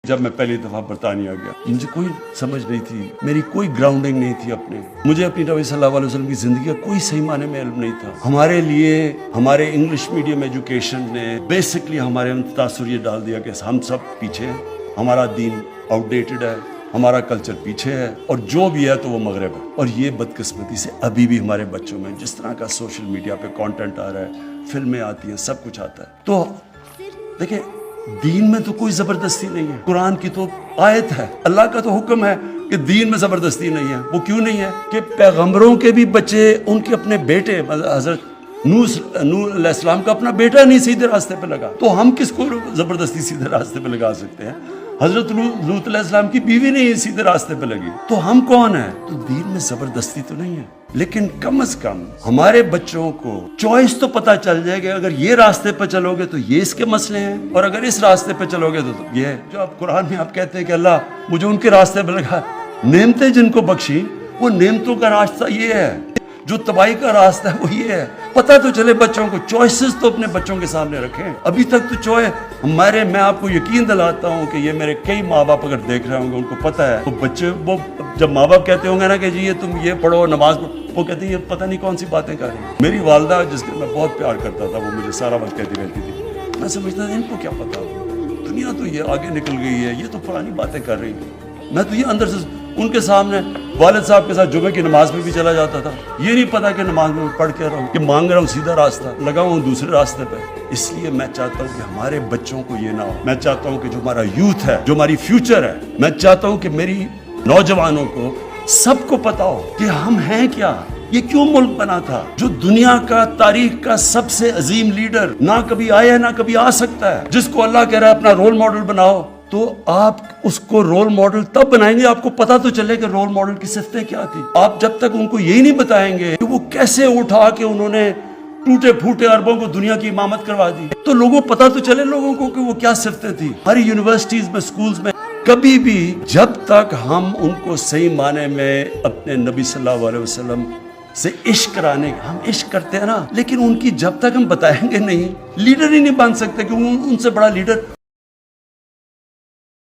جب میں پہلی دفعہ برطانیہ گیا مجھے کوئی سمجھ نہیں تھی, میری کوئی گراؤنڈنگ نہیں تھی اپنے. مجھے اپنی نبی صلی اللہ علیہ وسلم کی زندگی کا کوئی صحیح معنی میں علم نہیں تھا. ہمارے لیے ہمارے انگلش میڈیم ایجوکیشن نے بیسکلی ہمارے تاثر یہ ڈال دیا کہ ہم سب پیچھے ہیں, ہمارا دین آؤٹ ڈیٹڈ ہے, ہمارا کلچر پیچھے ہے, اور جو بھی ہے تو وہ مغرب ہے. اور یہ بدقسمتی سے ابھی بھی ہمارے بچوں میں جس طرح کا سوشل میڈیا پہ کانٹینٹ آ رہا ہے, فلمیں آتی ہیں, سب کچھ آتا ہے. تو دیکھیں دین میں تو کوئی زبردستی نہیں ہے, قرآن کی تو آیت ہے, اللہ کا تو حکم ہے کہ دین میں زبردستی نہیں ہے. وہ کیوں نہیں ہے کہ پیغمبروں کے بھی بچے, ان کے اپنے بیٹے, حضرت نوح علیہ السلام کا اپنا بیٹا نہیں سیدھے راستے پہ لگا, تو ہم کس کو زبردستی سیدھے راستے پہ لگا سکتے ہیں؟ حضرت لوط علیہ السلام کی بیوی نہیں سیدھے راستے پہ لگی, تو ہم کون ہیں؟ تو دین میں زبردستی تو نہیں ہے, لیکن کم از کم ہمارے بچوں کو چوائس تو پتہ چل جائے گا. اگر یہ راستے پہ چلو گے تو یہ اس کے مسئلے ہیں, اور اگر اس راستے پہ چلو گے تو یہ ہے. جو آپ قرآن میں آپ کہتے ہیں کہ اللہ مجھے ان کے راستے پہ لگا, نعمتیں جن کو بخشی وہ نعمتوں کا راستہ یہ ہے, جو تباہی کا راستہ ہے وہ یہ ہے. پتہ تو چلے بچوں کو, چوائسز تو اپنے بچوں کے سامنے رکھیں. ابھی تک تو میں آپ کو یقین دلاتا ہوں کہ یہ میرے کئی ماں باپ اگر دیکھ رہے ہوں گے, ان کو پتہ ہے, وہ بچے وہ جب ماں باپ کہتے ہوں گے نا کہ جی یہ تم یہ پڑھو, نماز پڑھو, وہ کہتے ہیں یہ پتہ نہیں کون سی باتیں کر رہی ہیں. میری والدہ جس کے میں بہت پیار کرتا تھا, وہ مجھے سارا وقت کہتی رہتی تھی, میں سمجھتا تھا ان کو کیا پتا, دنیا تو یہ آگے نکل گئی ہے, یہ تو پرانی باتیں کر رہی ہیں. میں تو یہ اندر سے ان کے سامنے والد صاحب کے ساتھ جمعے کی نماز میں بھی چلا جاتا تھا, یہ نہیں پتا کہ نماز میں پڑھ کے رہا ہوں, کہ مانگ رہا ہوں سیدھا راستہ, لگا ہوں دوسرے راستے پہ. اس لیے میں چاہتا ہوں کہ ہمارے بچوں کو یہ نہ ہو. میں چاہتا ہوں کہ جو ہمارا یوتھ ہے, جو ہماری فیوچر ہے, میں چاہتا ہوں کہ میری نوجوانوں کو سب کو پتا ہو کہ ہم ہیں کیا, یہ کیوں ملک بنا تھا, جو دنیا کا تاریخ کا سب سے عظیم لیڈر نہ کبھی آیا نہ کبھی آ سکتا ہے, جس کو اللہ کہہ رہا ہے اپنا رول ماڈل بناؤ. تو آپ اس کو رول ماڈل تب بنائیں گے آپ کو پتا تو چلے کہ رول ماڈل کی صفتیں کیا تھی. آپ جب تک ان کو یہی نہیں بتائیں گے کہ وہ کیسے اٹھا کے انہوں نے ٹوٹے پھوٹے عربوں کو دنیا کی امامت کروا دی, تو لوگوں پتا تو چلے لوگوں کو کہ وہ کیا صفتیں تھی. ہماری یونیورسٹیز میں, سکولز میں کبھی بھی جب تک ہم ان کو صحیح معنی میں اپنے نبی صلی اللہ علیہ وسلم سے عشق کرانے, ہم عشق کرتے ہیں نا, لیکن ان کی جب تک ہم بتائیں گے نہیں, لیڈر ہی نہیں بن سکتے, کہ ان سے بڑا لیڈر